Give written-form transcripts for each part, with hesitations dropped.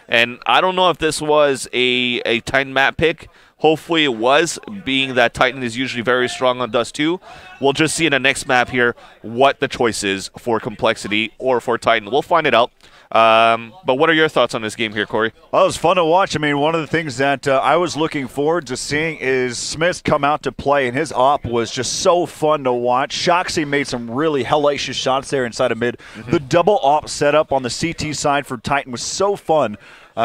And I don't know if this was a Titan map pick. Hopefully it was, being that Titan is usually very strong on Dust 2. We'll just see in the next map here what the choice is for Complexity or for Titan. We'll find it out. But what are your thoughts on this game here, Corey? Well, it was fun to watch. I mean, one of the things that I was looking forward to seeing is Smith come out to play, and his op was just so fun to watch. Shoxy made some really hellacious shots there inside of mid. The double op setup on the CT side for Titan was so fun.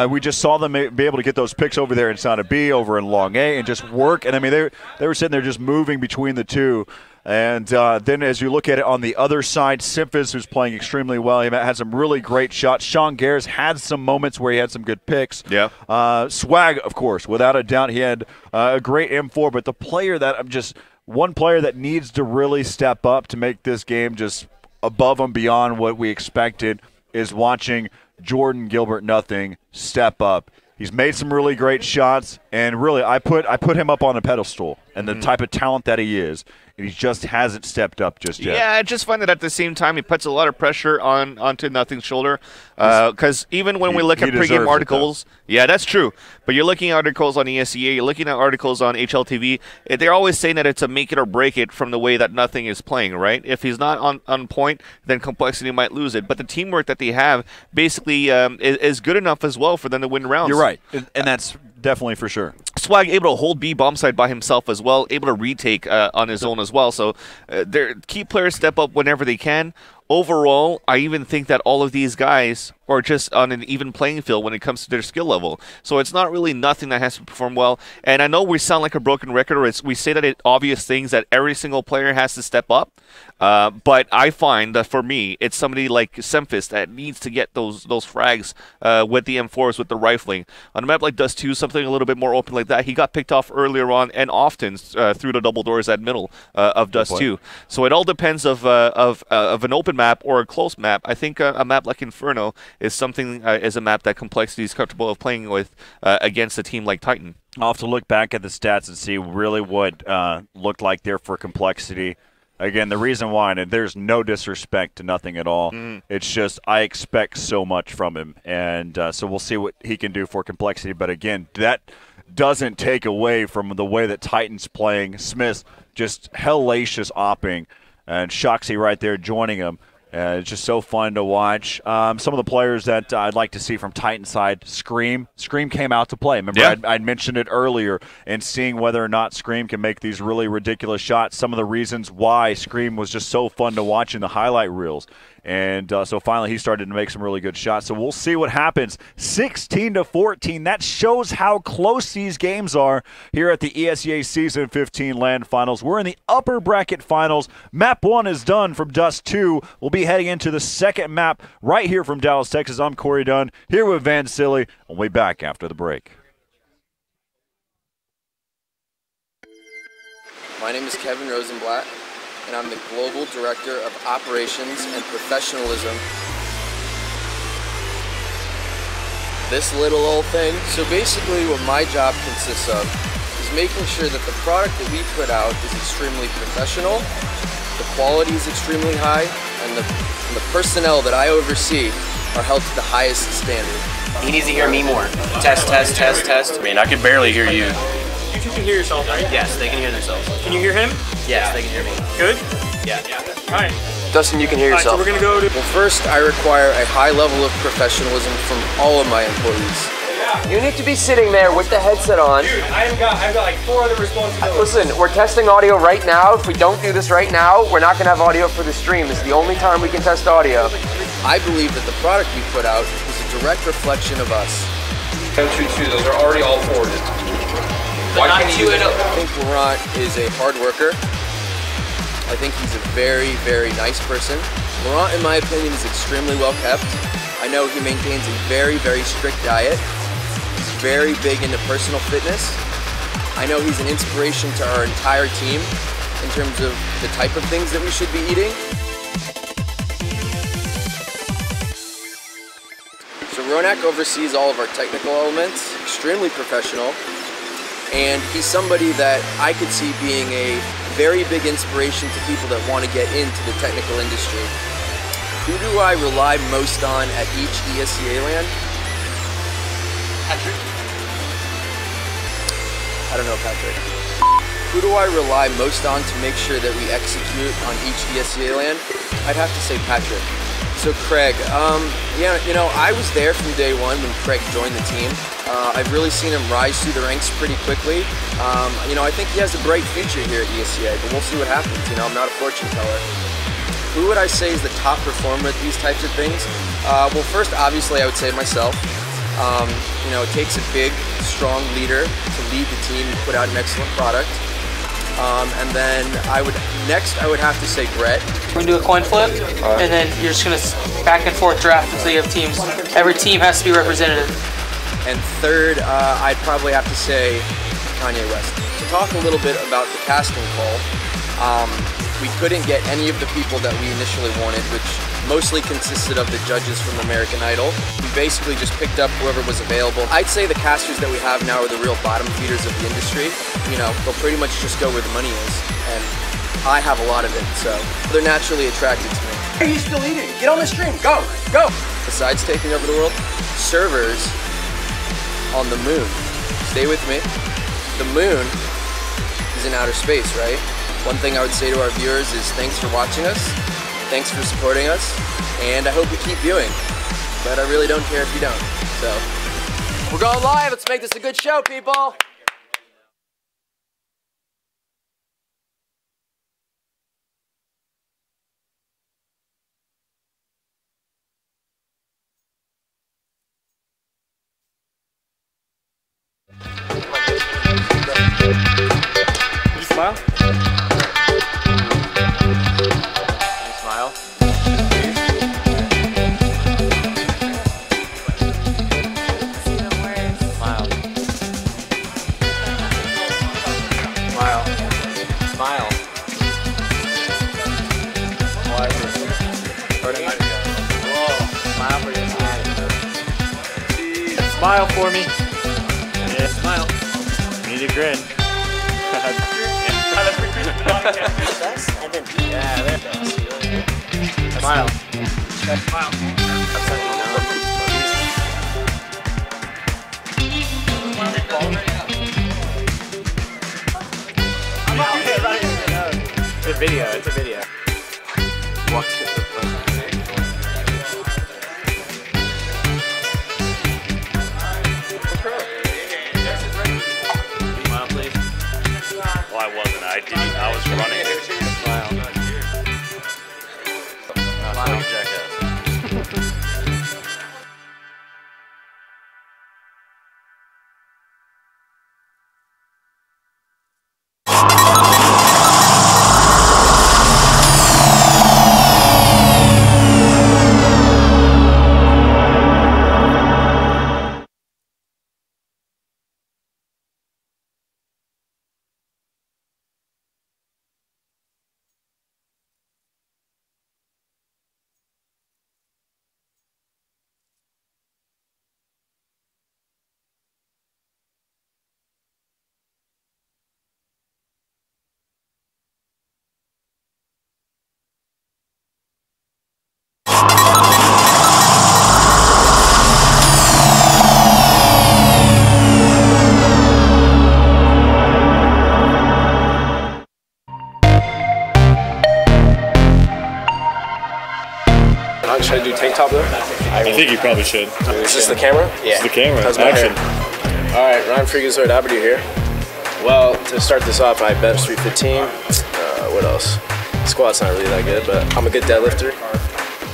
We just saw them be able to get those picks over there inside of B, over in long A, and just work. And, I mean, they were sitting there just moving between the two. And then as you look at it on the other side, Simphis, who's playing extremely well, he had some really great shots. Sean Gares had some moments where he had some good picks. Yeah. Swag, of course, without a doubt, he had a great M4. But the player that one player that needs to really step up to make this game just above and beyond what we expected is watching Jordan Gilbert Nothing step up. He's made some really great shots, and really I put him up on a pedestal and the type of talent that he is. And he just hasn't stepped up just yet. Yeah, I just find that at the same time he puts a lot of pressure onto Nothing's shoulder. Because even when we look at pregame articles, yeah, that's true. But you're looking at articles on ESEA, you're looking at articles on HLTV. They're always saying that it's a make it or break it from the way that Nothing is playing, right? If he's not on point, then Complexity might lose it. But the teamwork that they have basically is good enough as well for them to win rounds. You're right, and that's definitely for sure. Swag able to hold B bomb side by himself as well, able to retake on his own as well. So their key players step up whenever they can. Overall, I even think that all of these guys are just on an even playing field when it comes to their skill level. So it's not really Nothing that has to perform well. And I know we sound like a broken record, or we say that it's obvious things that every single player has to step up. But I find that for me, it's somebody like Simphis that needs to get those frags with the M4s, with the rifling. On a map like Dust 2, something a little bit more open like that, he got picked off earlier on and often through the double doors at middle of Dust 2. So it all depends of an open map or a close map. I think a map like Inferno is something is a map that Complexity is comfortable of playing with against a team like Titan. I'll have to look back at the stats and see really what looked like there for Complexity. Again, the reason why, and there's no disrespect to Nothing at all, it's just I expect so much from him. And so we'll see what he can do for Complexity. But again, that doesn't take away from the way that Titan's playing. Smith just hellacious opping, and Shoxy right there joining him. It's just so fun to watch. Some of the players that I'd like to see from Titan side, Scream. Scream came out to play. Remember, yeah. I'd mentioned it earlier, and seeing whether or not Scream can make these really ridiculous shots. Some of the reasons why Scream was just so fun to watch in the highlight reels. And so finally he started to make some really good shots. So we'll see what happens. 16-14. That shows how close these games are here at the ESEA Season 15 LAN Finals. We're in the upper bracket finals. Map 1 is done from Dust 2. We'll be heading into the second map right here from Dallas, Texas. I'm Corey Dunn here with Van Silly. We'll be back after the break. My name is Kevin Rosenblatt, and I'm the Global Director of Operations and Professionalism. This little old thing. So basically what my job consists of is making sure that the product that we put out is extremely professional, the quality is extremely high, and the personnel that I oversee are held to the highest standard. He needs to hear me more. Test, test, test, test. I mean, I could barely hear you. You two can hear yourself, right? Yes, they can hear themselves. Can you hear him? Yes, they can hear me. Good? Yeah. All right. Dustin, you can hear yourself. So we're going to go to... Well, first, I require a high level of professionalism from all of my employees. You need to be sitting there with the headset on. Dude, I've got like 4 other responsibilities. Listen, we're testing audio right now. If we don't do this right now, we're not going to have audio for the stream. This is the only time we can test audio. I believe that the product we put out is a direct reflection of us. 2-2, those are already all forwarded. Why can't you I think Laurent is a hard worker. I think he's a very, very nice person. Laurent, in my opinion, is extremely well kept. I know he maintains a very, very strict diet. He's very big into personal fitness. I know he's an inspiration to our entire team in terms of the type of things that we should be eating. So Ronak oversees all of our technical elements, extremely professional. And he's somebody that I could see being a very big inspiration to people that want to get into the technical industry. Who do I rely most on at each ESEA LAN? Patrick? I don't know, Patrick. Who do I rely most on to make sure that we execute on each ESEA LAN? I'd have to say Patrick. So Craig, yeah, you know, I was there from day one when Craig joined the team. I've really seen him rise through the ranks pretty quickly. You know, I think he has a bright future here at ESEA, but we'll see what happens. You know, I'm not a fortune teller. Who would I say is the top performer at these types of things? Well, first, obviously, I would say myself. You know, it takes a big, strong leader to lead the team and put out an excellent product. And then I would have to say Brett. We're gonna do a coin flip, and then you're just gonna back and forth draft until you have teams. Every team has to be representative. And third, I'd probably have to say Kanye West. To talk a little bit about the casting call, we couldn't get any of the people that we initially wanted, which mostly consisted of the judges from American Idol. We basically just picked up whoever was available. I'd say the casters that we have now are the real bottom feeders of the industry. You know, they'll pretty much just go where the money is, and I have a lot of it, so they're naturally attracted to me. Are you still eating? Get on the stream, go, go! Besides taking over the world, servers on the moon. Stay with me. The moon is in outer space, right? One thing I would say to our viewers is thanks for watching us, thanks for supporting us, and I hope you keep viewing. But I really don't care if you don't. So, we're going live. Let's make this a good show, people. Did you smile? Smile. Smile. Smile. Why is this? Hurting? Whoa. Smile for your smile. Smile for me. Yeah, smile. We need a grin. And then, yeah, there it goes. Smile. Smile. It's a video, it's a video. Smile, please. Well, I wasn't. I was running. Smile. Smile, jackass. Should I do tank top though? I think you probably should. Is this the camera? It's the camera. How's my Action. hair? Alright, Ryan Freakazoid Aberdeen here. Well, to start this off, I bench 315. What else? Squat's not really that good, but I'm a good deadlifter.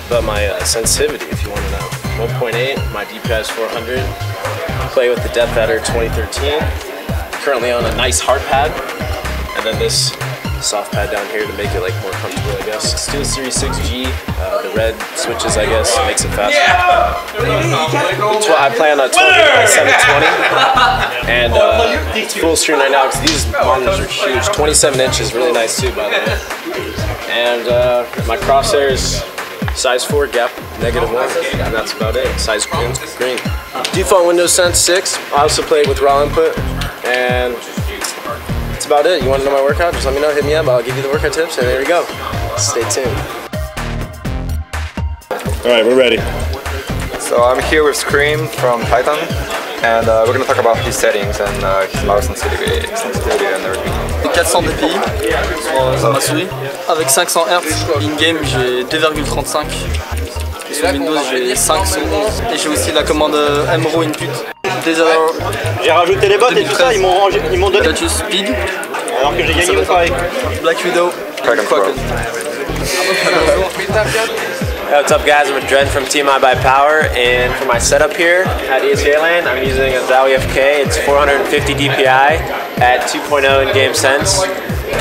But my sensitivity, if you want to know, 1.8. My DPI is 400. Play with the Deathadder 2013. Currently on a nice hard pad. And then this soft pad down here to make it like more comfortable, I guess. Steel Series 6G, the red switches, I guess, makes it faster. I plan on 720, and it's full screen right now because these monitors are huge. 27 inches, really nice too, by the way. And my crosshairs, size 4, gap -1, and that's about it. Size green. Default Windows Sense 6. I also play it with raw input, and that's about it. You want to know my workout? Just let me know, hit me up, I'll give you the workout tips, and there we go. Stay tuned. All right, we're ready. So I'm here with Scream from Titan, and we're going to talk about his settings and his mouse sensitivity and everything. 400 dpi sur ma souris. Avec 500 Hz, in-game j'ai 2,35. Et sur Windows j'ai 5 sur 11. Et j'ai aussi la commande MRO input. J'ai rajouté les bots et tout ça, ils m'ont donné du speed. Alors que j'ai gagné mon pari. Black Widow. Hey, what's up guys, I'm Dren from Team I by Power, and for my setup here at ESEA LAN, I'm using a Zowie FK. It's 450 DPI at 2.0 in-game sense,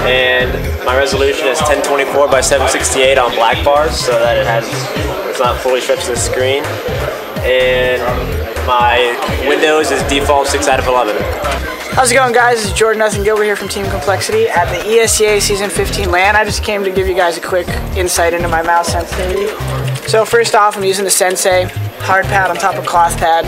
and my resolution is 1024 by 768 on black bars, so that it's not fully stretched to the screen, and my Windows is default 6 out of 11. How's it going, guys? It's Jordan Nothing Gilbert here from Team Complexity at the ESEA Season 15 LAN. I just came to give you guys a quick insight into my mouse sensitivity. So first off, I'm using the Sensei hard pad on top of cloth pad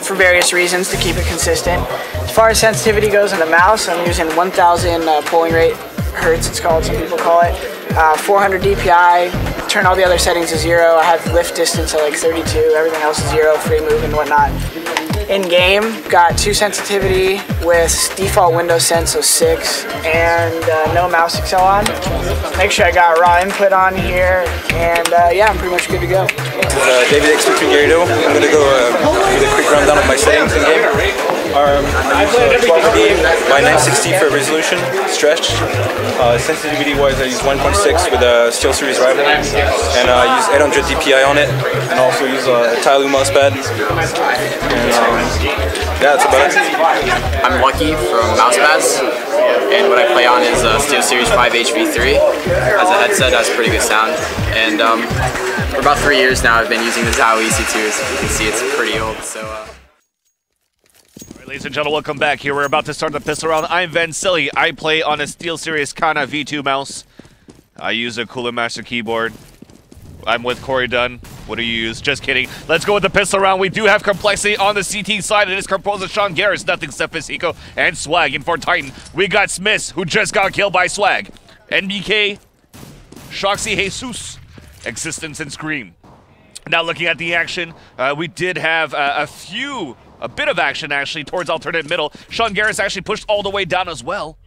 for various reasons to keep it consistent. As far as sensitivity goes on the mouse, I'm using 1000 polling rate hertz, it's called, some people call it. 400 DPI, turn all the other settings to 0. I have lift distance at like 32, everything else is 0, free move and whatnot. In game, got 2 sensitivity with default Windows Sense of 6 and no mouse accel on. Make sure I got raw input on here, and yeah, I'm pretty much good to go. David X from Garrido. I'm going to go with a quick rundown of my settings in game. I use 12 by 960 for resolution, stretch. Sensitivity wise, I use 1.6 with a SteelSeries rival, and I use 800 DPI on it, and also use a Tyloo mousepad. Yeah, that's about it. I'm Lucky from Mousepads, and what I play on is SteelSeries 5 HV3. As a headset, has pretty good sound. And for about 3 years now, I've been using the Zowie EC2. As you can see, it's pretty old. So. Ladies and gentlemen, welcome back. Here we're about to start the pistol round. I'm Vansili. I play on a SteelSeries Kana V2 mouse. I use a Cooler Master keyboard. I'm with Corey Dunn. What do you use? Just kidding. Let's go with the pistol round. We do have Complexity on the CT side. It is composed of Sean Garris, Nothing, Cephas, Eco, and Swag. And for Titan, we got Smiths, who just got killed by Swag. NBK, Shoxy, Jesus, Existence, and Scream. Now looking at the action, we did have a bit of action actually towards alternate middle. Sean Garris actually pushed all the way down as well.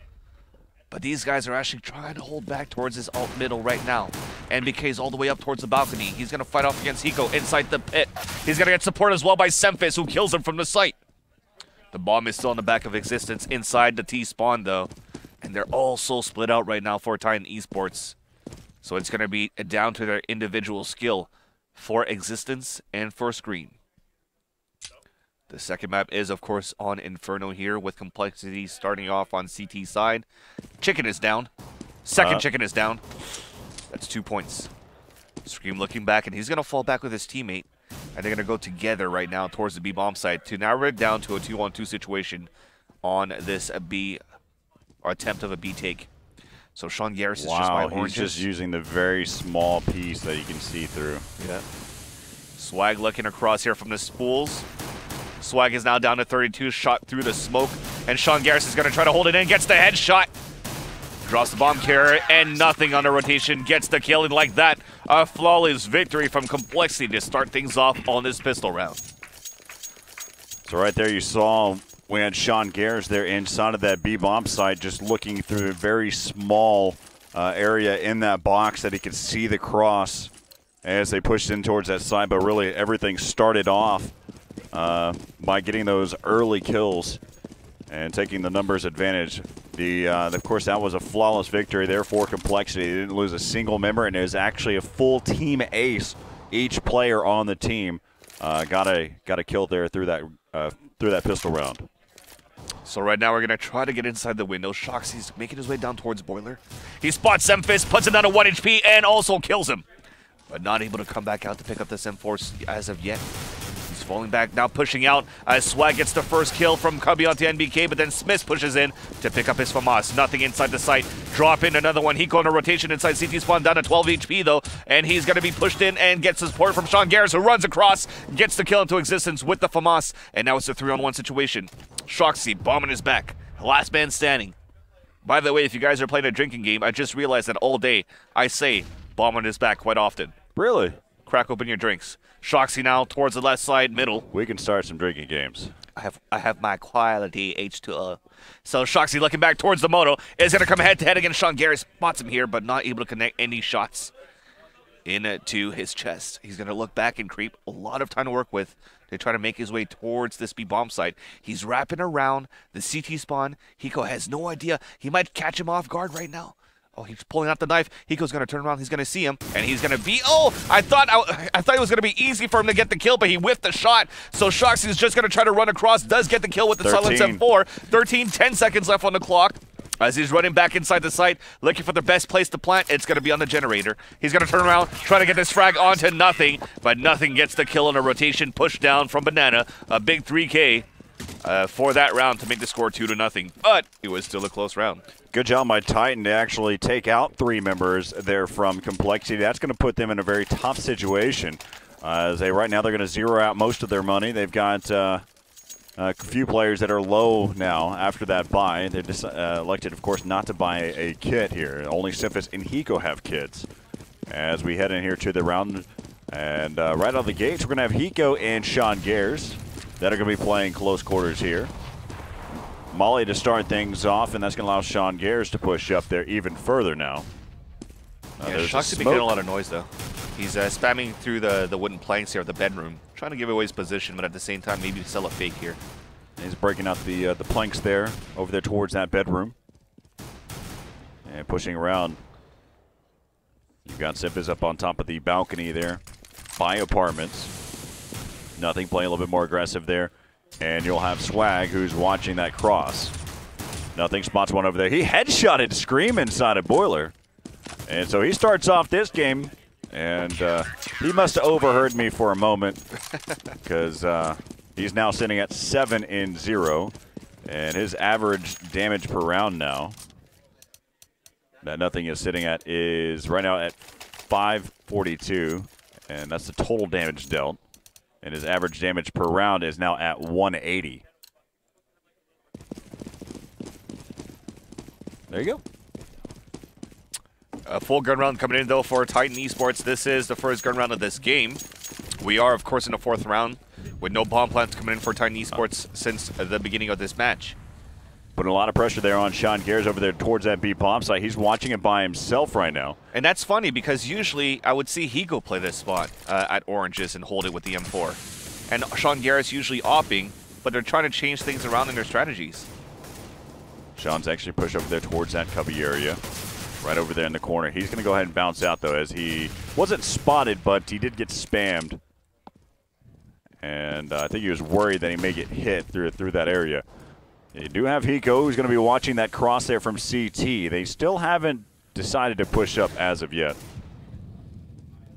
But these guys are actually trying to hold back towards his alt middle right now. NBK's all the way up towards the balcony. He's going to fight off against Hiko inside the pit. He's going to get support as well by Semphis, who kills him from the site. The bomb is still in the back of Existence inside the T-spawn, though. And they're all so split out right now for Titan Esports. So it's going to be down to their individual skill for Existence and for Scream. The second map is, of course, on Inferno here with Complexity starting off on CT side. Chicken is down. Second chicken is down. That's 2 points. Scream looking back, and he's going to fall back with his teammate. And they're going to go together right now towards the B bomb site to narrow it down to a 2-on-2 situation on this B, or attempt of a B take. So Sean Garris is just by oranges. He's just using the very small piece that you can see through. Yeah. Swag looking across here from the spools. Swag is now down to 32, shot through the smoke, and Sean Garris is going to try to hold it in, gets the headshot, draws the bomb carrier, and nothing on the rotation, gets the kill, and like that, a flawless victory from Complexity to start things off on this pistol round. So right there you saw we had Sean Garris there inside of that B bomb site, just looking through a very small area in that box that he could see the cross as they pushed in towards that side, but really everything started off by getting those early kills and taking the numbers advantage. Of course, that was a flawless victory there for Complexity. They didn't lose a single member, and it was actually a full team ace. Each player on the team got a kill there through that pistol round. So right now we're going to try to get inside the window. Shoxy's making his way down towards Boiler. He spots Semphis, puts him down to 1 HP, and also kills him. But not able to come back out to pick up this M4 as of yet. He's falling back, now pushing out as Swag gets the first kill from Cubby onto NBK, but then Smith pushes in to pick up his FAMAS. Nothing inside the site. Drop in another one. Hiko on a rotation inside CT spawn, down to 12 HP though, and he's going to be pushed in and gets the support from Sean Garris, who runs across, gets the kill into Existence with the FAMAS, and now it's a 3-on-1 situation. Shoxy bombing his back. Last man standing. By the way, if you guys are playing a drinking game, I just realized that all day I say bomb on his back quite often. Really? crack open your drinks. Shoxy now towards the left side, middle. We can start some drinking games. I have my quality H2O. So Shoxy looking back towards the moto is going to come head-to-head against Sean Garris. Spots him here, but not able to connect any shots into his chest. He's going to look back and creep. A lot of time to work with to try to make his way towards this B-bomb site. He's wrapping around the CT spawn. Hiko has no idea. He might catch him off guard right now. Oh, he's pulling out the knife. Hiko's going to turn around. He's going to see him, and he's going to be... Oh, I thought it was going to be easy for him to get the kill, but he whiffed the shot. So Shoxy is just going to try to run across. Does get the kill with the silence M4. 10 seconds left on the clock. As he's running back inside the site, looking for the best place to plant, it's going to be on the generator. He's going to turn around, try to get this frag onto Nothing, but Nothing gets the kill on a rotation push down from Banana. A big 3K for that round to make the score 2-0. But it was still a close round. Good job by Titan to actually take out 3 members there from Complexity. That's going to put them in a very tough situation. As right now they're going to zero out most of their money. They've got a few players that are low now after that buy. They elected, of course, not to buy a kit here. Only Simphis and Hiko have kits. As we head in here to the round, and right out of the gates, we're going to have Hiko and Sean Gares that are going to be playing close quarters here. Molly to start things off, and that's going to allow Sean Gares to push up there even further now. Yeah, Shoxy been getting a lot of noise, though. He's spamming through the wooden planks here of the bedroom, trying to give away his position, but at the same time, maybe sell a fake here. He's breaking out the planks there, over there towards that bedroom. And pushing around. You've got Simphis up on top of the balcony there by apartments. Nothing, playing a little bit more aggressive there. And you'll have Swag, who's watching that cross. Nothing, spots one over there. He headshotted Scream inside a boiler. And so he starts off this game, and he must have overheard me for a moment, because he's now sitting at 7-0, and his average damage per round now, that Nothing is sitting at, is right now at 542, and that's the total damage dealt. And his average damage per round is now at 180. There you go. A full gun round coming in, though, for Titan Esports. This is the first gun round of this game. We are, of course, in the 4th round with no bomb plants coming in for Titan Esports since the beginning of this match. Putting a lot of pressure there on Sean Gares over there towards that B-bomb site. He's watching it by himself right now. And that's funny, because usually I would see Hiko play this spot at Oranges and hold it with the M4. And Sean Gares usually opping, but they're trying to change things around in their strategies. Sean's actually pushed over there towards that cubby area. Right over there in the corner. He's going to go ahead and bounce out, though, as he wasn't spotted, but he did get spammed. And I think he was worried that he may get hit through that area. You do have Hiko, who's going to be watching that cross there from CT. They still haven't decided to push up as of yet.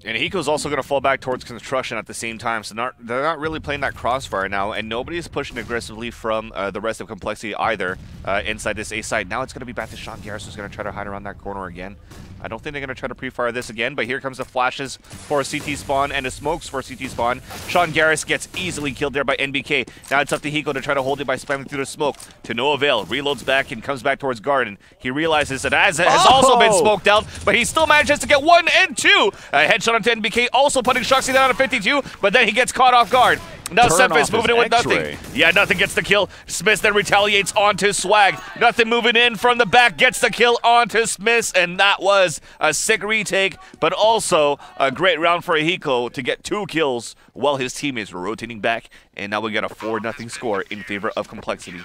And Hiko's also going to fall back towards construction at the same time, so they're not really playing that crossfire now, and nobody's pushing aggressively from the rest of Complexity either inside this A side. Now it's going to be back to Sean Garris, who's going to try to hide around that corner again. I don't think they're going to try to pre-fire this again, but here comes the flashes for CT spawn and the smokes for CT spawn. Sean Garris gets easily killed there by NBK. Now it's up to Hiko to try to hold it by spamming through the smoke to no avail. Reloads back and comes back towards Garden. He realizes that Az has also been smoked out, but he still manages to get 1 and 2. A headshot onto NBK, also putting Shoxy down at 52, but then he gets caught off guard. Now Simphis moving in with Nothing. Yeah, Nothing gets the kill. Smith then retaliates onto Swag. Nothing moving in from the back, gets the kill onto Smith, and that was a sick retake, but also a great round for Hiko to get 2 kills while his teammates were rotating back, and now we got a 4-0 score in favor of Complexity.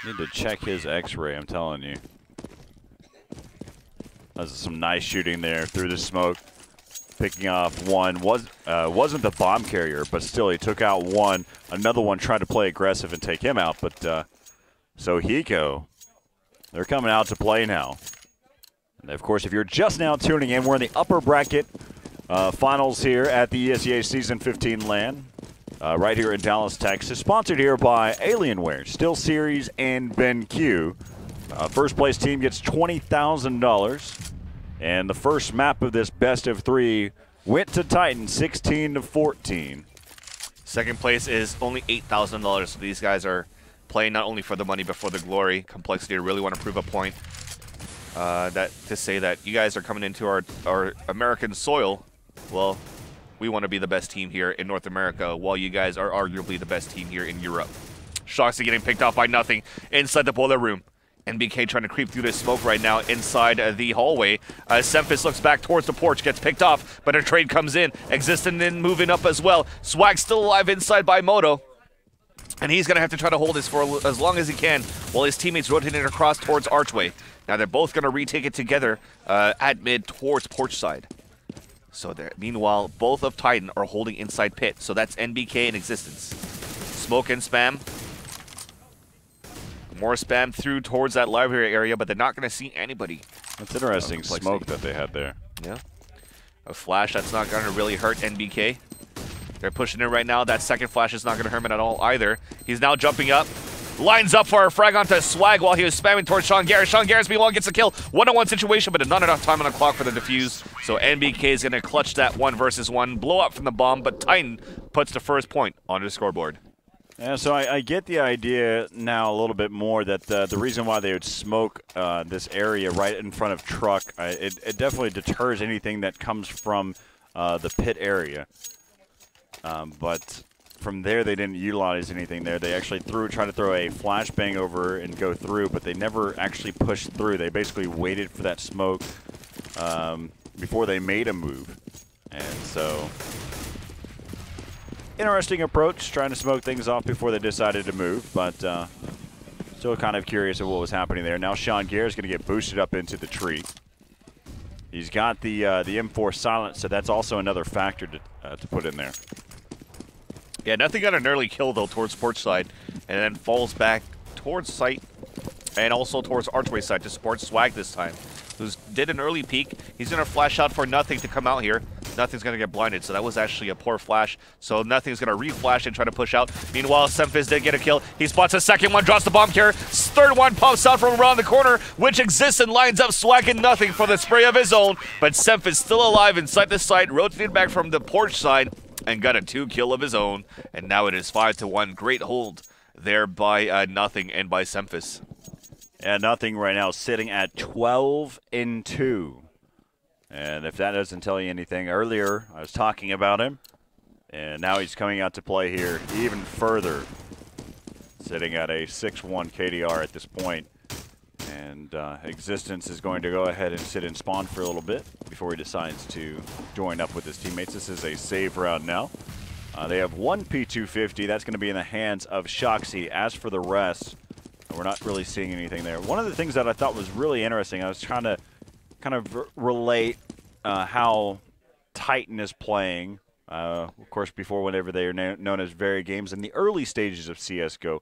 Need to check his X-ray, I'm telling you. That's some nice shooting there through the smoke. Picking off one. Wasn't the bomb carrier, but still he took out one. Another one tried to play aggressive and take him out. But so Hiko, they're coming out to play now. And of course, if you're just now tuning in, we're in the upper bracket finals here at the ESEA Season 15 LAN. Right here in Dallas, Texas. Sponsored here by Alienware, Still Series, and BenQ. First place team gets $20,000. And the first map of this best of 3 went to Titan, 16-14. Second place is only $8,000, so these guys are playing not only for the money but for the glory. Complexity really want to prove a point to say that you guys are coming into our American soil. Well, we want to be the best team here in North America, while you guys are arguably the best team here in Europe. Shoxy getting picked off by nothing inside the boiler room. NBK trying to creep through this smoke right now inside the hallway. Semphis looks back towards the porch, gets picked off, but a trade comes in. Existent then moving up as well. Swag still alive inside by Moto. And he's going to have to try to hold this for as long as he can while his teammates rotating across towards Archway. Now they're both going to retake it together at mid towards porch side. So there. Meanwhile, both of Titan are holding inside pit. So that's NBK and Existence. Smoke and spam. More spam through towards that library area, but they're not going to see anybody. That's interesting smoke that they had there. Yeah. A flash, that's not going to really hurt NBK. They're pushing it right now. That second flash is not going to hurt him at all either. He's now jumping up. Lines up for a frag onto Swag while he was spamming towards Sean Garris. Sean Garris, meanwhile, gets a kill. One-on-one situation, but not enough time on the clock for the defuse. So NBK is going to clutch that 1 versus 1. Blow up from the bomb, but Titan puts the first point on the scoreboard. Yeah, so I get the idea now a little bit more that the reason why they would smoke this area right in front of truck, it definitely deters anything that comes from the pit area. But from there, they didn't utilize anything there. They actually tried to throw a flashbang over and go through, but they never actually pushed through. They basically waited for that smoke before they made a move. And so, interesting approach, trying to smoke things off before they decided to move, but still kind of curious of what was happening there. Now Sean Gare is going to get boosted up into the tree. He's got the M4 silent, so that's also another factor to put in there. Yeah, nothing got an early kill, though, towards porch side, and then falls back towards site and also towards archway side to support Swag this time, who did an early peek. He's going to flash out for nothing to come out here. Nothing's going to get blinded, so that was actually a poor flash. So nothing's going to re-flash and try to push out. Meanwhile, Semphis did get a kill. He spots a second one, drops the bomb carrier. Third one pops out from around the corner, which exists and lines up Swag and nothing for the spray of his own. But Semphis still alive inside the site, rotated back from the porch side, and got a 2-kill of his own. And now it is 5-1. Great hold there by nothing and by Semphis. Yeah, nothing right now sitting at 12-2. And if that doesn't tell you anything, earlier I was talking about him, and now he's coming out to play here even further, sitting at a 6-1 KDR at this point. And Existence is going to go ahead and sit in spawn for a little bit before he decides to join up with his teammates. This is a save round now. They have one P250. That's going to be in the hands of Shoxy. As for the rest, we're not really seeing anything there. One of the things that I thought was really interesting, I was trying to kind of relate how Titan is playing. Of course, before whenever they are known as Very Games, in the early stages of CSGO,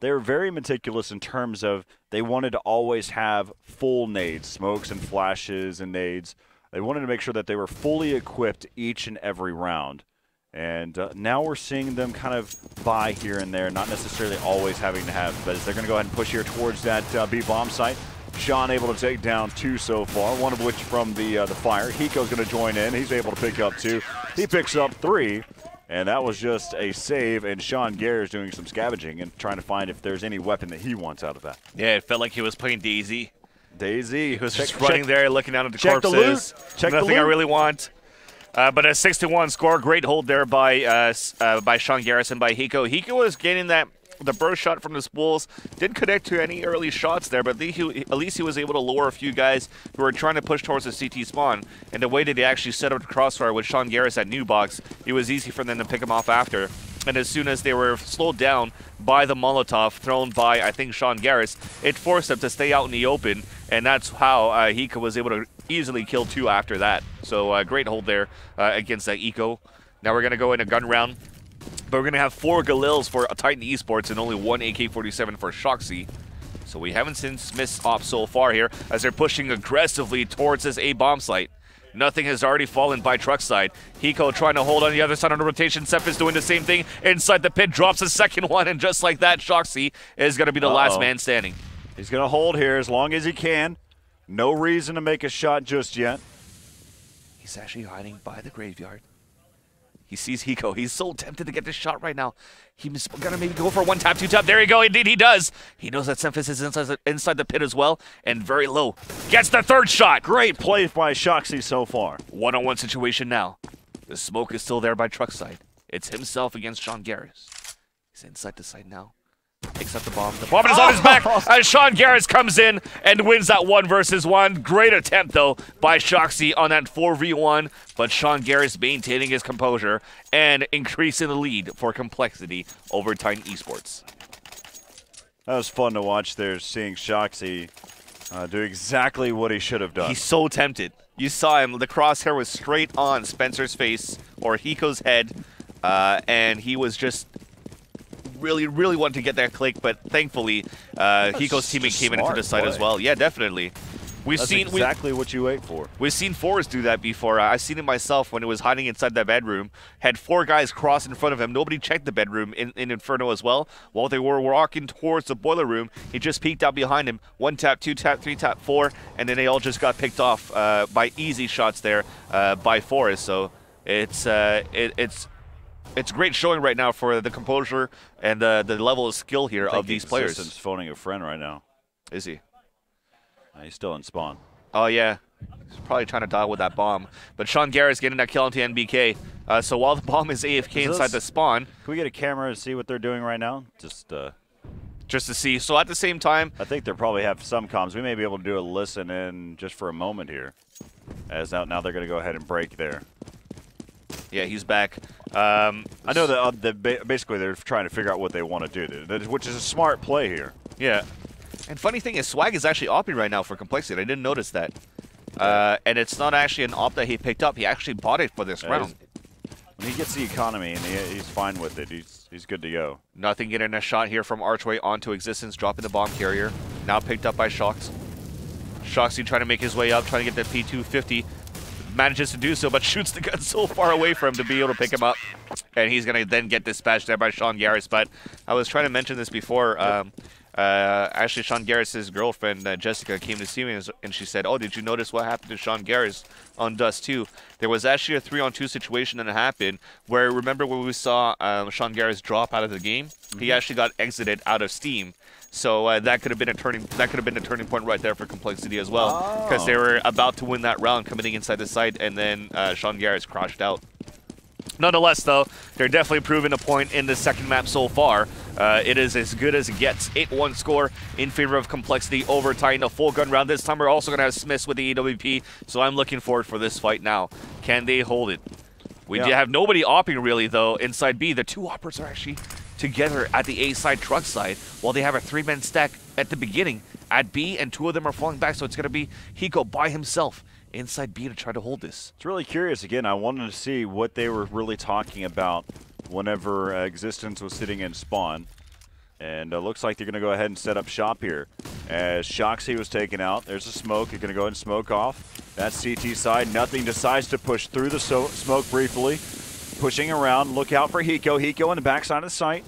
they were very meticulous in terms of they wanted to always have full nades, smokes and flashes and nades. They wanted to make sure that they were fully equipped each and every round. And now we're seeing them kind of buy here and there, not necessarily always having to have. But they're going to go ahead and push here towards that B bomb site. Sean able to take down 2 so far, one of which from the fire. Hiko's going to join in. He's able to pick up 2. He picks up 3. And that was just a save, and Sean Gare is doing some scavenging and trying to find if there's any weapon that he wants out of that. Yeah, it felt like he was playing DayZ. DayZ. He was just running there, looking down at the corpses. The loot. Check Nothing the loot. I really want. But a 6-1 score. Great hold there by Sean Garrison, by Hiko. Hiko was getting the burst shot from the spools. Didn't connect to any early shots there, but at least he was able to lure a few guys who were trying to push towards the CT spawn. And the way that he actually set up the crossfire with Sean Garris at new box, it was easy for them to pick him off after. And as soon as they were slowed down by the Molotov thrown by, I think, Sean Garris, it forced them to stay out in the open. And that's how Hiko was able to easily kill 2 after that. So great hold there against Eco. Now we're going to go in a gun round. But we're going to have 4 Galils for Titan Esports and only 1 AK-47 for Shoxy. So we haven't seen Smith's op so far here as they're pushing aggressively towards this A bomb site. Nothing has already fallen by truck side. Hiko trying to hold on the other side of the rotation. Seth is doing the same thing inside the pit, drops a second one, and just like that, Shoxy is going to be the last man standing. He's going to hold here as long as he can. No reason to make a shot just yet. He's actually hiding by the graveyard. He sees Hiko. He's so tempted to get this shot right now. He's going to maybe go for a 1-tap, 2-tap. There you go. Indeed, he does. He knows that Semphis is inside the pit as well, and very low. Gets the 3rd shot. Great play by Shoxy so far. 1-on-1 situation now. The smoke is still there by truck side. It's himself against Sean Garris. He's inside the site now. Picks up the bomb. The bomb is on his back as Sean Garris comes in and wins that 1 versus 1. Great attempt, though, by Shoxy on that 4v1. But Sean Garris maintaining his composure and increasing the lead for Complexity over Titan Esports. That was fun to watch there, seeing Shoxy do exactly what he should have done. He's so tempted. You saw him. The crosshair was straight on Spencer's face or Hiko's head, and he was just really wanted to get that click, but thankfully Hiko's teammate came into the site as well. Yeah, definitely. That's exactly what you wait for. We've seen Forrest do that before. I've seen it myself when it was hiding inside that bedroom. Had 4 guys cross in front of him. Nobody checked the bedroom in Inferno as well. While they were walking towards the boiler room, he just peeked out behind him. 1 tap, 2 tap, 3 tap, 4, and then they all just got picked off by easy shots there by Forrest. So it's great showing right now for the composure and the level of skill here of these players. Existence phoning a friend right now. Is he? He's still in spawn. Oh, yeah. He's probably trying to dial with that bomb. But Sean Garris getting that kill onto NBK. So while the bomb is AFK inside the spawn. Can we get a camera to see what they're doing right now? Just to see. So at the same time. I think they probably have some comms. We may be able to do a listen in just for a moment here. As now they're going to go ahead and break there. Yeah, he's back. I know that basically they're trying to figure out what they want to do, which is a smart play here. Yeah. And funny thing is, Swag is actually opping right now for Complexity. I didn't notice that. And it's not actually an op that he picked up. He actually bought it for this round. When he gets the economy and he's fine with it, he's good to go. Nothing getting a shot here from Archway onto Existence, dropping the bomb carrier. Now picked up by Shox. Shoxy trying to make his way up, trying to get the P250. Manages to do so, but shoots the gun so far away from him to be able to pick him up. And he's going to then get dispatched there by Sean Garris. But I was trying to mention this before. Actually, Sean Garris' girlfriend, Jessica, came to see me and she said, oh, did you notice what happened to Sean Garris on Dust 2? There was actually a 3-on-2 situation that happened where, remember when we saw Sean Garris drop out of the game? He actually got exited out of Steam. So that could have been a turning point right there for Complexity as well, because they were about to win that round coming inside the site, and then Sean Garris crashed out. Nonetheless, though, they're definitely proving a point in the second map so far. It is as good as it gets. 8-1 score in favor of Complexity over Titan. A full gun round. This time we're also going to have Smiths with the EWP, so I'm looking forward for this fight now. Can they hold it? We do have nobody opping really, though, inside B. The 2 oppers are actually together at the A side, truck side, while they have a 3-man stack at the beginning at B, and 2 of them are falling back, so it's going to be Hiko by himself inside B to try to hold this. It's really curious. Again, I wanted to see what they were really talking about whenever Existence was sitting in spawn. And it looks like they're going to go ahead and set up shop here. As Shoxy was taken out, there's a smoke. You're going to go ahead and smoke off. That CT side, nothing, decides to push through the smoke briefly. Pushing around, look out for Hiko. Hiko on the backside of the site.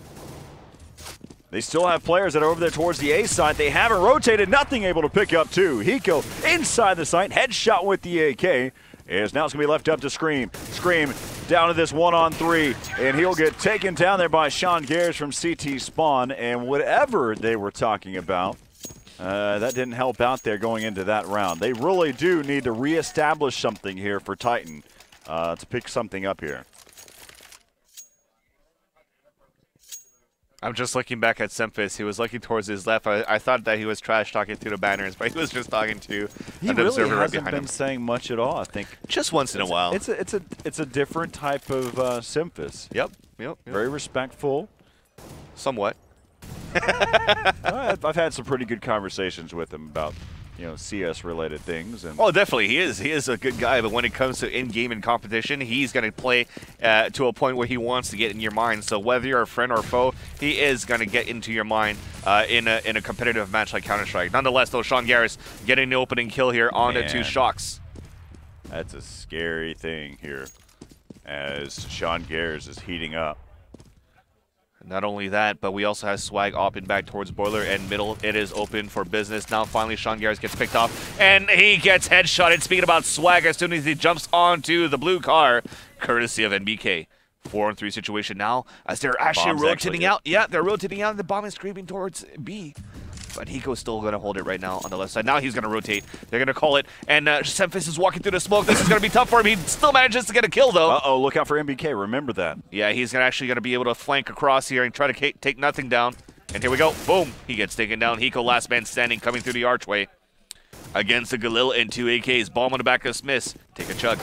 They still have players that are over there towards the A side. They haven't rotated, nothing able to pick up too. Hiko inside the site, headshot with the AK. Is now it's going to be left up to Scream. Scream down to this 1-on-3, and he'll get taken down there by Sean Garris from CT Spawn. And whatever they were talking about, that didn't help out there going into that round. They really do need to reestablish something here for Titan to pick something up here. I'm just looking back at Semphis. He was looking towards his left. I thought that he was trash talking through the banners, but he was just talking to an observer right behind him. He hasn't been saying much at all, I think. Just once in a while. It's a different type of Semphis. Yep. Very respectful. Somewhat. I've had some pretty good conversations with him about, CS related things. And oh, definitely, he is a good guy. But when it comes to in-game and competition, he's going to play to a point where he wants to get in your mind. So whether you're a friend or a foe, he is going to get into your mind in a competitive match like Counter-Strike. Nonetheless, though, Sean Garris getting the opening kill here on the 2 Shox. That's a scary thing here, as Sean Garris is heating up. Not only that, but we also have Swag opping back towards Boiler and middle. It is open for business. Now finally Sean Garris gets picked off, and he gets headshotted. Speaking about Swag, as soon as he jumps onto the blue car, courtesy of NBK. 4-on-3 situation now, as they're actually rotating out. Yeah, they're rotating out, and the bomb is creeping towards B. but Hiko's still going to hold it right now on the left side. Now he's going to rotate. They're going to call it, and Semphis is walking through the smoke. This is going to be tough for him. He still manages to get a kill, though. Uh-oh, look out for MBK. Remember that. Yeah, he's actually going to be able to flank across here and try to take nothing down. And here we go. Boom. He gets taken down. Hiko, last man standing, coming through the archway. Against the Galil and 2 AKs. Bomb on the back of Smiths. Take a chug.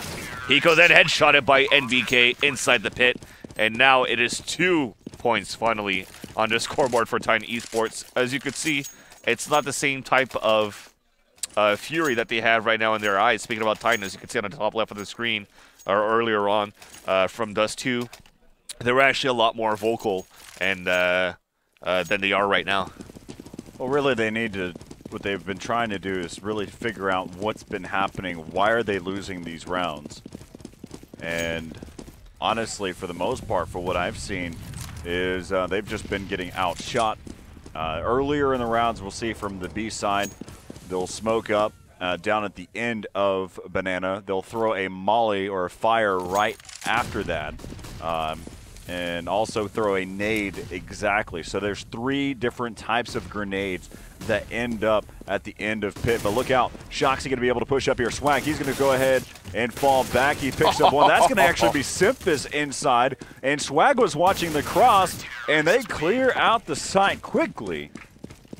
Hiko then headshotted by NBK inside the pit. And now it is 2 points finally on the scoreboard for Titan Esports. As you can see, it's not the same type of fury that they have right now in their eyes. Speaking about Titan, as you can see on the top left of the screen, or earlier on from Dust 2, they were actually a lot more vocal and than they are right now. Well, really, they need to. What they've been trying to do is really figure out what's been happening. Why are they losing these rounds? And honestly, for the most part, for what I've seen, is they've just been getting outshot. Earlier in the rounds, we'll see from the B side, they'll smoke up down at the end of Banana. They'll throw a molly or a fire right after that. And also throw a nade exactly. So there's 3 different types of grenades that end up at the end of pit. But look out, Shoxy going to be able to push up here. Swag, he's going to go ahead and fall back. He picks up one. That's going to actually be Semphis inside. And Swag was watching the cross, and they clear out the site quickly.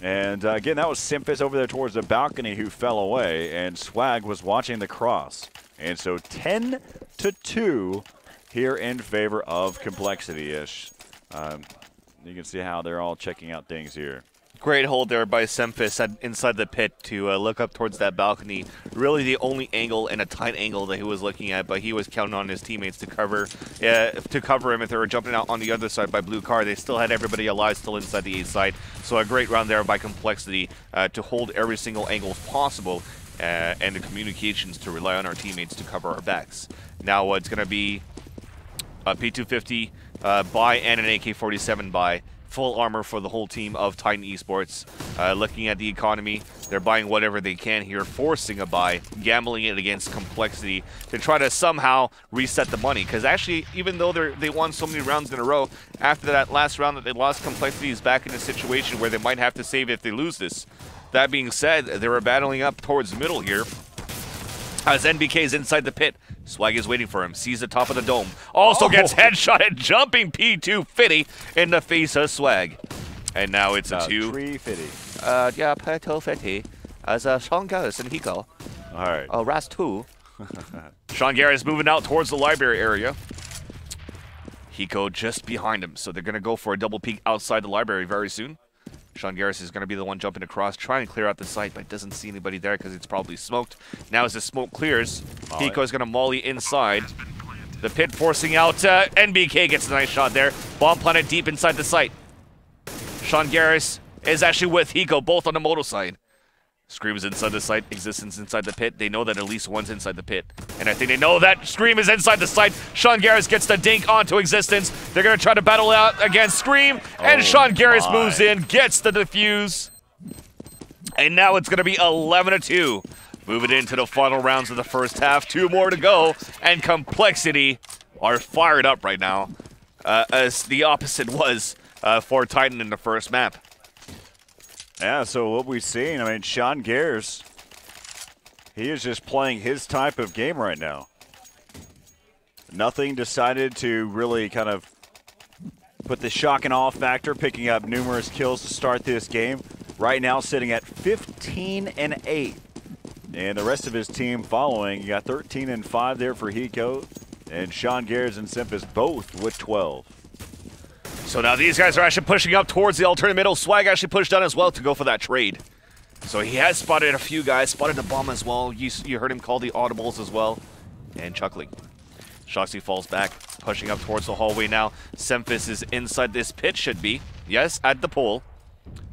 And again, that was Semphis over there towards the balcony who fell away, and Swag was watching the cross. And so 10-2 here in favor of Complexity-ish. You can see how they're all checking out things here. Great hold there by Semphis inside the pit to look up towards that balcony. Really the only angle and a tight angle that he was looking at, but he was counting on his teammates to cover him if they were jumping out on the other side by Blue Car. They still had everybody alive still inside the A side. So a great round there by Complexity to hold every single angle possible and the communications to rely on our teammates to cover our backs. Now it's going to be a P250 buy and an AK-47 buy. Full armor for the whole team of Titan Esports. Looking at the economy, they're buying whatever they can here, forcing a buy, gambling it against Complexity to try to somehow reset the money. Because actually, even though they won so many rounds in a row, after that last round that they lost, Complexity is back in a situation where they might have to save if they lose this. That being said, they were battling up towards the middle here. As NBK is inside the pit, Swag is waiting for him, sees the top of the dome, also gets headshotted, jumping P250 in the face of Swag. And now it's a 2. 350. Yeah, P250 as Sean Garris and Hiko. All right. Ras 2. Sean Garris moving out towards the library area. Hiko just behind him, so they're going to go for a double peek outside the library very soon. Sean Garris is going to be the one jumping across, trying to clear out the site, but doesn't see anybody there because it's probably smoked. Now as the smoke clears, Hiko is going to molly inside. The pit forcing out NBK gets a nice shot there. Bomb planted deep inside the site. Sean Garris is actually with Hiko, both on the moto side. Scream is inside the site, Existence inside the pit. They know that at least one's inside the pit. And I think they know that Scream is inside the site. Sean Garris gets the dink onto Existence. They're going to try to battle out against Scream. And Sean Garris moves in, gets the defuse. And now it's going to be 11-2. Moving into the final rounds of the first half. 2 more to go. And Complexity are fired up right now. As the opposite was for Titan in the first map. Yeah, so what we've seen, I mean, Sean Garris, he is just playing his type of game right now. Nothing decided to really kind of put the shock and awe factor, picking up numerous kills to start this game. Right now sitting at 15-8. And the rest of his team following. You got 13-5 there for Hiko. And Sean Garris and Semphis both with 12. So now these guys are actually pushing up towards the alternate middle. Swag actually pushed down as well to go for that trade. So he has spotted a few guys, spotted the bomb as well. You heard him call the audibles as well. And chuckling. Shoxy falls back, pushing up towards the hallway now. Semphis is inside this pit, should be. Yes, at the pole.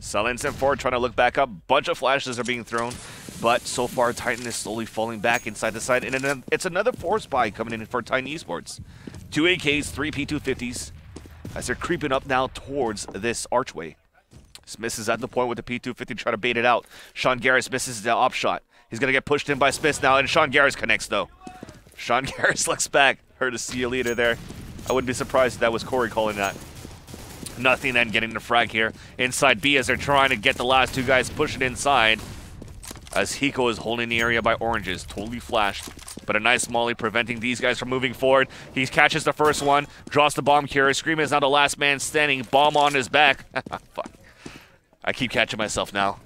Silence and forward, trying to look back up. Bunch of flashes are being thrown. But so far, Titan is slowly falling back inside the side. And it's another force buy coming in for Titan Esports. 2 AKs, 3 P250s. As they're creeping up now towards this archway. Smith is at the point with the P250 trying to bait it out. Sean Garris misses the op shot. He's going to get pushed in by Smith now, and Sean Garris connects, though. Sean Garris looks back. Heard a see you later there. I wouldn't be surprised if that was Corey calling that. Nothing then getting the frag here inside B as they're trying to get the last two guys pushing inside. As Hiko is holding the area by oranges, totally flashed. But a nice molly preventing these guys from moving forward. He catches the first one, draws the bomb carrier. Scream is now the last man standing. Bomb on his back. Fuck. I keep catching myself now.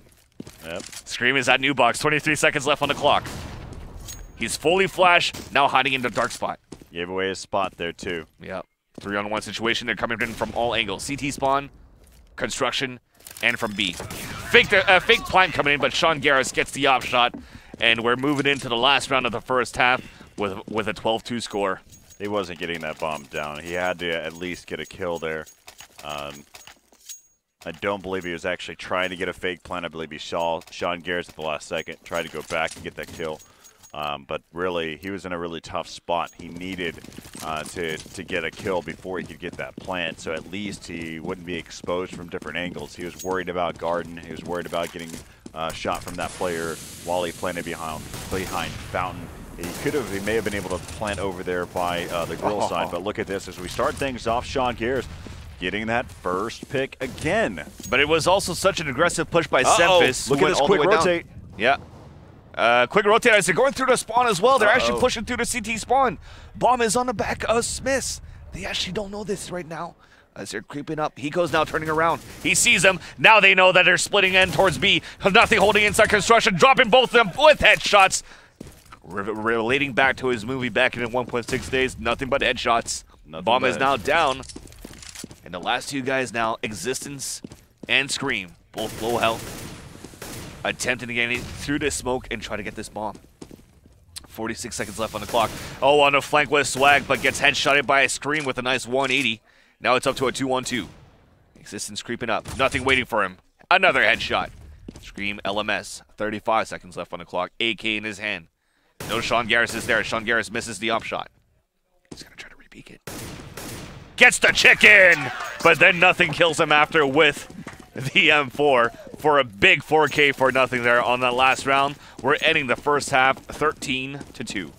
Yep. Scream is at new box. 23 seconds left on the clock. He's fully flashed, now hiding in the dark spot. Gave away his spot there, too. Yep. 3-on-1 situation. They're coming in from all angles. CT spawn, construction, and from B. Fake plant coming in, but Sean Garris gets the op shot, and we're moving into the last round of the first half with a 12-2 score. He wasn't getting that bomb down. He had to at least get a kill there. I don't believe he was actually trying to get a fake plant. I believe he saw Sean Garris at the last second, tried to go back and get that kill. But really, he was in a really tough spot. He needed to get a kill before he could get that plant, so at least he wouldn't be exposed from different angles. He was worried about Garden. He was worried about getting shot from that player while he planted behind Fountain. He may have been able to plant over there by the grill side, but look at this. As we start things off, Sean Garris getting that first pick again. But it was also such an aggressive push by Semphis. Look at this quick rotate. Yeah. Quick rotate as they're going through the spawn as well. They're actually pushing through the CT spawn. Bomb is on the back of Smiths. They actually don't know this right now as they're creeping up. Hiko's now turning around. He sees them. Now they know that they're splitting in towards B. Nothing holding inside construction. Dropping both of them with headshots. Relating back to his movie back in 1.6 days. Nothing but headshots. Bomb is now down. And the last two guys now, Existence and Scream. Both low health. Attempting to get in through this smoke and try to get this bomb. 46 seconds left on the clock. Oh, on the flank with Swag, but gets headshotted by a Scream with a nice 180. Now it's up to a 2-1-2. Existence creeping up. Nothing waiting for him. Another headshot. Scream LMS. 35 seconds left on the clock. AK in his hand. No Sean Garris is there. Sean Garris misses the op shot. He's going to try to re-peek it. Gets the chicken! But then nothing kills him after with the M4 for a big 4K for nothing there on that last round. We're ending the first half 13-2.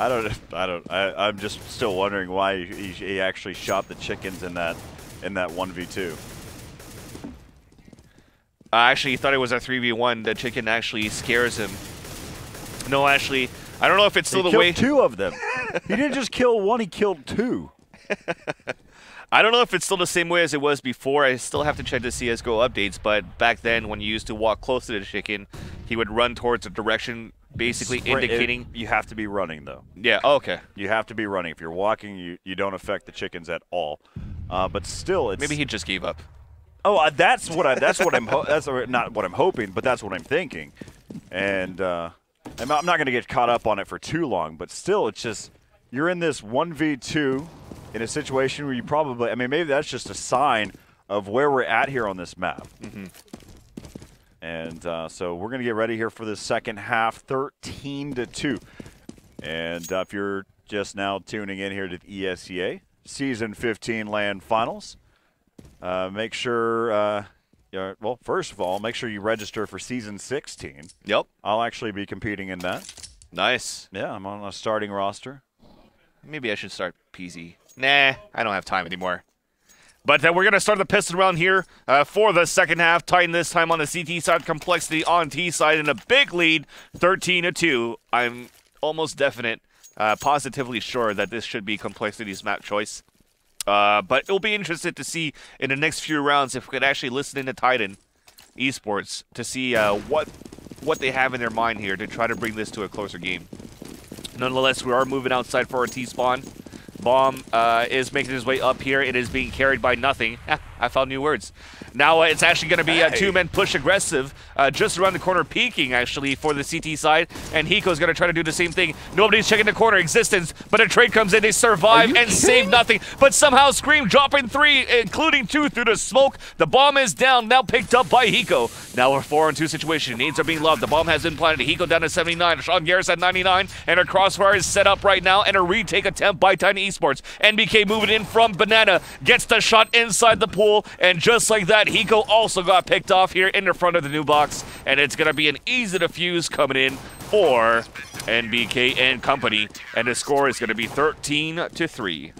I'm just still wondering why he actually shot the chickens in that 1v2. Actually, he thought it was a 3v1. The chicken actually scares him. No, actually, I don't know if it's still the way. He killed two of them. He didn't just kill one, he killed two. I don't know if it's still the same way as it was before. I still have to check the CSGO updates, but back then when you used to walk close to the chicken, he would run towards a direction basically indicating... You have to be running, though. Yeah, okay. You have to be running. If you're walking, you don't affect the chickens at all. But still, it's... Maybe he just gave up. Oh, that's not what I'm hoping, but that's what I'm thinking. And I'm not going to get caught up on it for too long, but still, it's just you're in this 1v2 in a situation where you probably, I mean, maybe that's just a sign of where we're at here on this map. Mm-hmm. And so we're going to get ready here for the second half, 13-2. And if you're just now tuning in here to the ESEA Season 15 LAN Finals, make sure, well, first of all, make sure you register for Season 16. Yep. I'll actually be competing in that. Nice. Yeah, I'm on a starting roster. Maybe I should start PZ. Nah, I don't have time anymore. But we're going to start the piston round here for the second half. Titan this time on the CT side, Complexity on T side in a big lead, 13-2. I'm almost definite, positively sure that this should be Complexity's map choice. But it'll be interesting to see in the next few rounds if we could actually listen into Titan Esports to see what they have in their mind here to try to bring this to a closer game. Nonetheless, we are moving outside for our T-spawn. Bomb is making his way up here. It is being carried by nothing. I found new words. Now it's actually going to be a two-man push aggressive just around the corner, peeking actually for the CT side. And Hiko's going to try to do the same thing. Nobody's checking the corner. Existence, but a trade comes in. They survive and save nothing. But somehow Scream dropping 3, including 2 through the smoke. The bomb is down, now picked up by Hiko. Now a 4-on-2 situation. Needs are being loved. The bomb has been planted. Hiko down to 79. Sean Garris at 99. And a crossfire is set up right now. And a retake attempt by Titan Esports. NBK moving in from Banana. Gets the shot inside the pool. And just like that, Hiko also got picked off here in the front of the new box. And it's going to be an easy defuse coming in for NBK and company, and the score is going to be 13-3.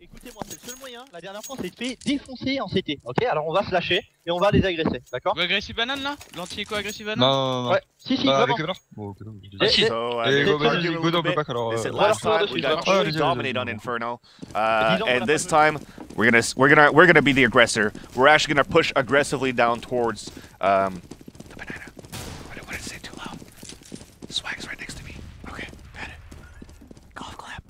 Écoutez-moi, c'est le seul moyen. La dernière fois, on s'est fait défoncer en CT. Ok, alors on va se lâcher et on va les agresser, d'accord? Go agressive banane là? L'anti-éco-agressive banane? Non. Ouais, si, Avec vraiment. Bon, So, they said last time we got totally dominate on Inferno, and this time we're gonna be the aggressor. We're actually gonna push aggressively down towards the banana. What did I say too loud? Swag's right next to me. Okay, got it. Golf clap.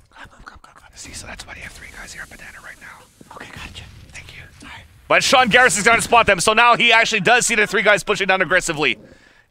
See, so that's why you have 3 guys here at banana right now. Okay, gotcha. Thank you. All right. But Sean Garris is going to spot them, so now he actually does see the 3 guys pushing down aggressively.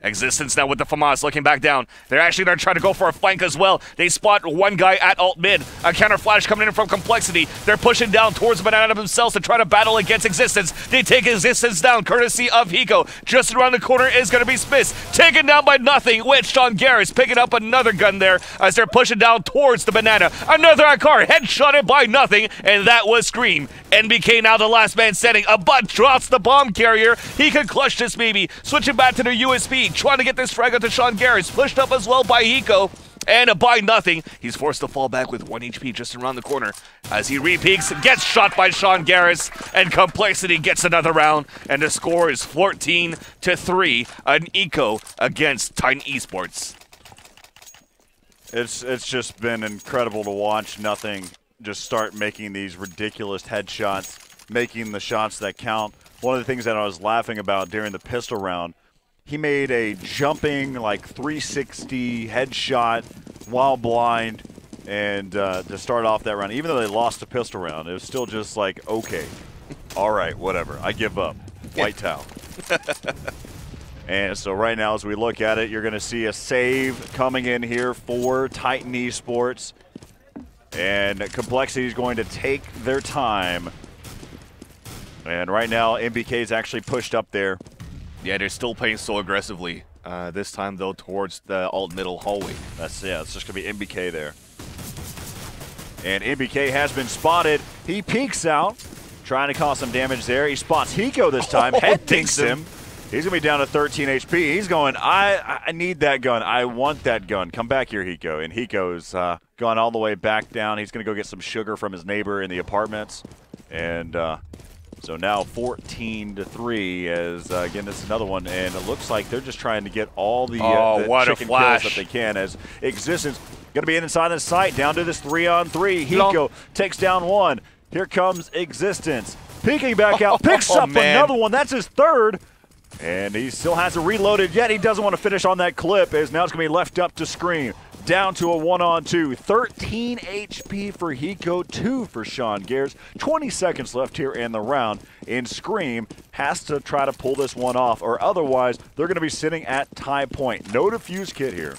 Existence now with the FAMAS looking back down. They're actually going to try to go for a flank as well. They spot one guy at alt mid. A counter flash coming in from Complexity. They're pushing down towards Banana themselves to try to battle against Existence. They take Existence down courtesy of Hiko. Just around the corner is going to be Smith. Taken down by nothing with Sean Garris picking up another gun there as they're pushing down towards the Banana. Another Akar headshotted by nothing, and that was Scream. NBK now the last man standing. A butt drops the bomb carrier. He could clutch this maybe. Switching back to the USP. Trying to get this frag out to Sean Garris. Pushed up as well by Hiko. And a by nothing. He's forced to fall back with 1 HP just around the corner. As he repeaks, gets shot by Sean Garris. And Complexity gets another round. And the score is 14-3. An eco against Titan Esports. It's just been incredible to watch Nothing just start making these ridiculous headshots, making the shots that count. One of the things that I was laughing about during the pistol round, he made a jumping, like, 360 headshot while blind, and to start off that round, even though they lost the pistol round, it was still just like, okay, all right, whatever, I give up. White towel. And so right now, as we look at it, you're going to see a save coming in here for Titan Esports. And Complexity is going to take their time. And right now, MBK is actually pushed up there. Yeah, they're still playing so aggressively. This time, though, towards the alt-middle hallway. It's just going to be MBK there. And MBK has been spotted. He peeks out, trying to cause some damage there. He spots Hiko this time. Head dinks him. He's going to be down to 13 HP. He's going, I need that gun. I want that gun. Come back here, Hiko. And Hiko's gone all the way back down. He's going to go get some sugar from his neighbor in the apartments. And so now 14-3 as, again, this is another one. And it looks like they're just trying to get all the, chicken kills that they can as Existence going to be inside the site. Down to this 3-on-3. Hiko takes down one. Here comes Existence. Peeking back out. Picks up another one. That's his third. And he still hasn't reloaded yet. He doesn't want to finish on that clip as now it's going to be left up to Scream. Down to a 1-on-2. 13 HP for Hiko, 2 for Sean Garris. 20 seconds left here in the round. And Scream has to try to pull this one off, or otherwise they're going to be sitting at tie point. No defuse kit here.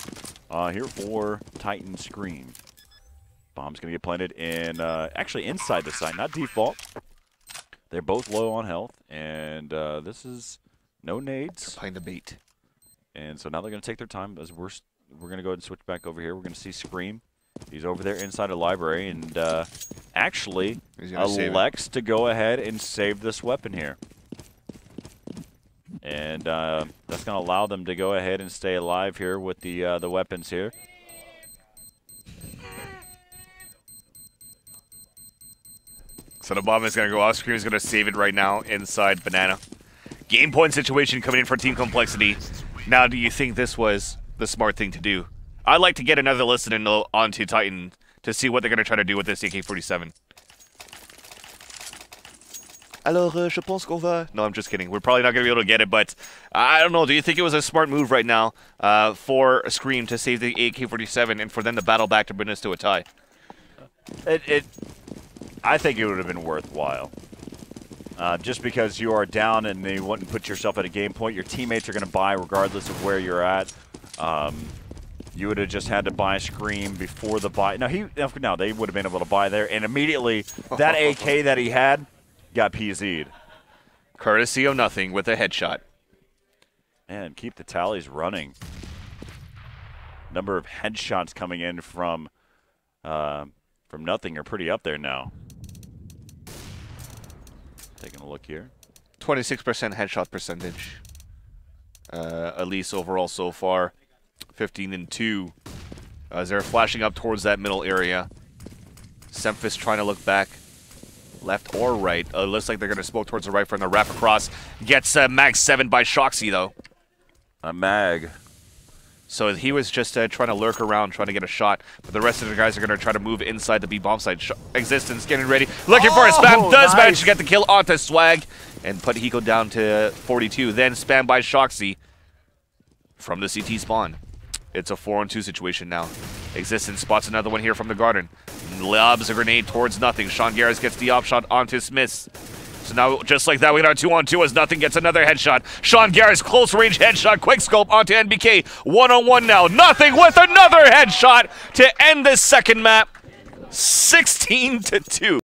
Here for Titan Scream. Bomb's going to get planted in, actually inside the site, not default. They're both low on health, and this is no nades. They're playing the bait. And so now they're going to take their time as we're going to go ahead and switch back over here. We're going to see Scream. He's over there inside the library, and actually elects to go ahead and save this weapon here. And that's going to allow them to go ahead and stay alive here with the weapons here. So the bomb is going to go off. Scream is going to save it right now inside Banana. Game point situation coming in for Team Complexity. Now, do you think this was the smart thing to do? I'd like to get another listen onto Titan to see what they're going to try to do with this AK-47. Alors, je pense qu'on va... No, I'm just kidding. We're probably not going to be able to get it, but I don't know. Do you think it was a smart move right now for Scream to save the AK-47 and for them to battle back to bring us to a tie? I think it would have been worthwhile. Just because you are down and you wouldn't put yourself at a game point, your teammates are going to buy regardless of where you're at. You would have just had to buy Scream before the buy. No, they would have been able to buy there, and immediately that AK that he had got PZ'd. Courtesy of Nothing with a headshot. And keep the tallies running. Number of headshots coming in from Nothing are pretty up there now. Taking a look here. 26% headshot percentage. at least overall so far. 15-2. As they're flashing up towards that middle area. Semphis trying to look back. Left or right. Looks like they're going to smoke towards the right from the wrap across. Gets mag 7 by Shoxy, though. A mag. So he was just trying to lurk around, trying to get a shot. But the rest of the guys are going to try to move inside the B-bomb side. Existence getting ready. Looking for a Spam. Does manage to get the kill onto Swag. And put Hiko down to 42. Then Spam by Shoxy from the CT spawn. It's a 4-on-2 situation now. Existence spots another one here from the garden. Lobs a grenade towards Nothing. Sean Garris gets the op shot onto Smiths. So now, just like that, we got our 2-on-2 as Nothing gets another headshot. Sean Garris, close range headshot, quick scope onto NBK. 1-on-1 now. Nothing with another headshot to end this second map. 16-2.